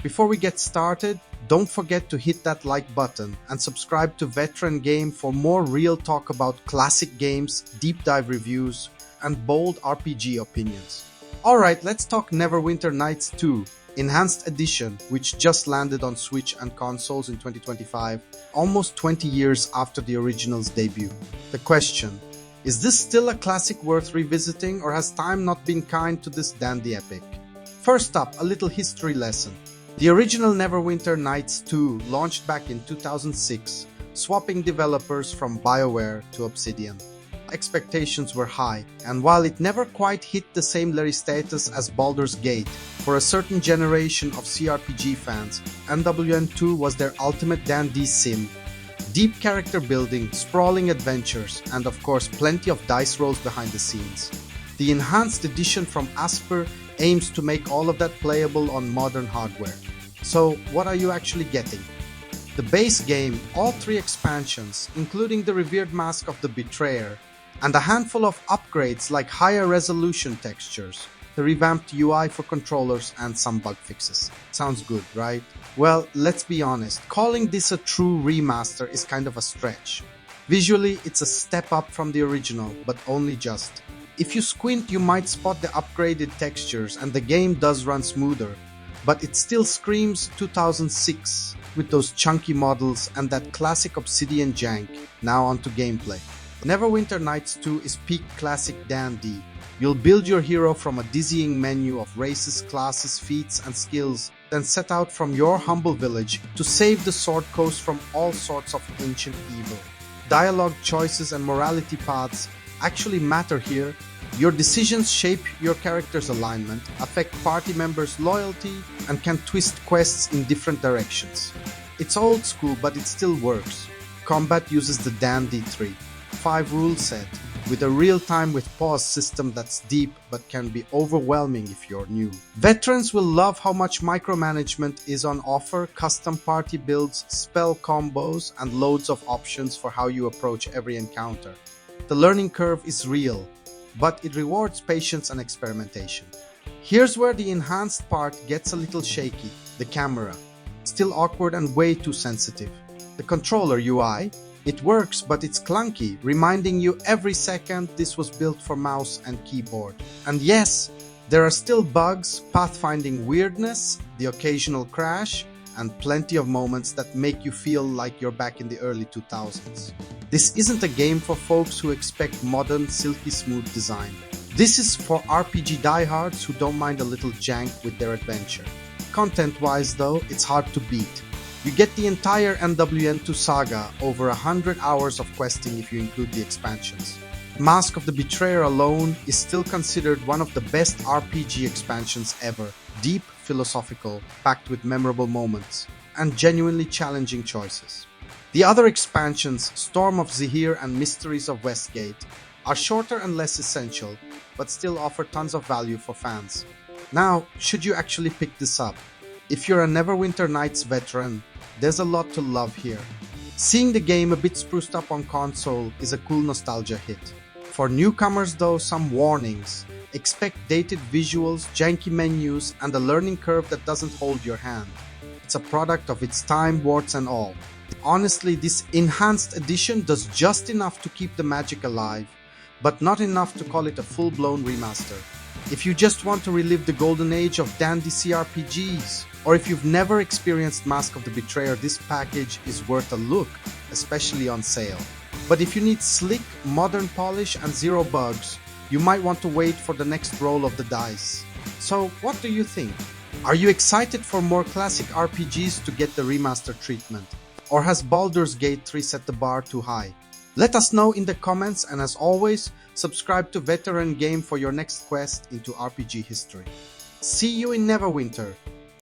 Before we get started, don't forget to hit that like button and subscribe to Veteran Game for more real talk about classic games, deep dive reviews, and bold RPG opinions. Alright, let's talk Neverwinter Nights 2, Enhanced Edition, which just landed on Switch and consoles in 2025, almost 20 years after the original's debut. The question: is this still a classic worth revisiting, or has time not been kind to this dandy epic? First up, a little history lesson. The original Neverwinter Nights 2 launched back in 2006, swapping developers from BioWare to Obsidian. Expectations were high, and while it never quite hit the same Larry status as Baldur's Gate, for a certain generation of CRPG fans, NWN2 was their ultimate dandy sim. Deep character building, sprawling adventures, and of course plenty of dice rolls behind the scenes. The Enhanced Edition from Asper aims to make all of that playable on modern hardware. So what are you actually getting? The base game, all 3 expansions, including the revered Mask of the Betrayer, and a handful of upgrades like higher resolution textures, the revamped UI for controllers, and some bug fixes. Sounds good, right? Well, let's be honest, calling this a true remaster is kind of a stretch. Visually, it's a step up from the original, but only just. If you squint, you might spot the upgraded textures, and the game does run smoother, but it still screams 2006 with those chunky models and that classic Obsidian jank. Now onto gameplay. Neverwinter Nights 2 is peak classic dandy. You'll build your hero from a dizzying menu of races, classes, feats, and skills, then set out from your humble village to save the Sword Coast from all sorts of ancient evil. Dialogue choices and morality paths actually matter here. Your decisions shape your character's alignment, affect party members' loyalty, and can twist quests in different directions. It's old school, but it still works. Combat uses the Dandy Tree, 5 rule set, with a real-time with pause system that's deep but can be overwhelming if you're new. Veterans will love how much micromanagement is on offer, custom party builds, spell combos, and loads of options for how you approach every encounter. The learning curve is real, but it rewards patience and experimentation. Here's where the enhanced part gets a little shaky: the camera. Still awkward and way too sensitive. The controller UI, it works, but it's clunky, reminding you every second this was built for mouse and keyboard. And yes, there are still bugs, pathfinding weirdness, the occasional crash, and plenty of moments that make you feel like you're back in the early 2000s. This isn't a game for folks who expect modern, silky smooth design. This is for RPG diehards who don't mind a little jank with their adventure. Content-wise though, it's hard to beat. You get the entire NWN2 saga, over 100 hours of questing if you include the expansions. Mask of the Betrayer alone is still considered one of the best RPG expansions ever. Deep, philosophical, packed with memorable moments, and genuinely challenging choices. The other expansions, Storm of Zahir and Mysteries of Westgate, are shorter and less essential, but still offer tons of value for fans. Now, should you actually pick this up? If you're a Neverwinter Nights veteran, there's a lot to love here. Seeing the game a bit spruced up on console is a cool nostalgia hit. For newcomers though, some warnings. Expect dated visuals, janky menus, and a learning curve that doesn't hold your hand. It's a product of its time, warts and all. Honestly, this Enhanced Edition does just enough to keep the magic alive, but not enough to call it a full-blown remaster. If you just want to relive the golden age of dandy CRPGs, or if you've never experienced Mask of the Betrayer, this package is worth a look, especially on sale. But if you need slick, modern polish and 0 bugs, you might want to wait for the next roll of the dice. So, what do you think? Are you excited for more classic RPGs to get the remaster treatment? Or has Baldur's Gate 3 set the bar too high? Let us know in the comments, and as always, subscribe to Veteran Game for your next quest into RPG history. See you in Neverwinter!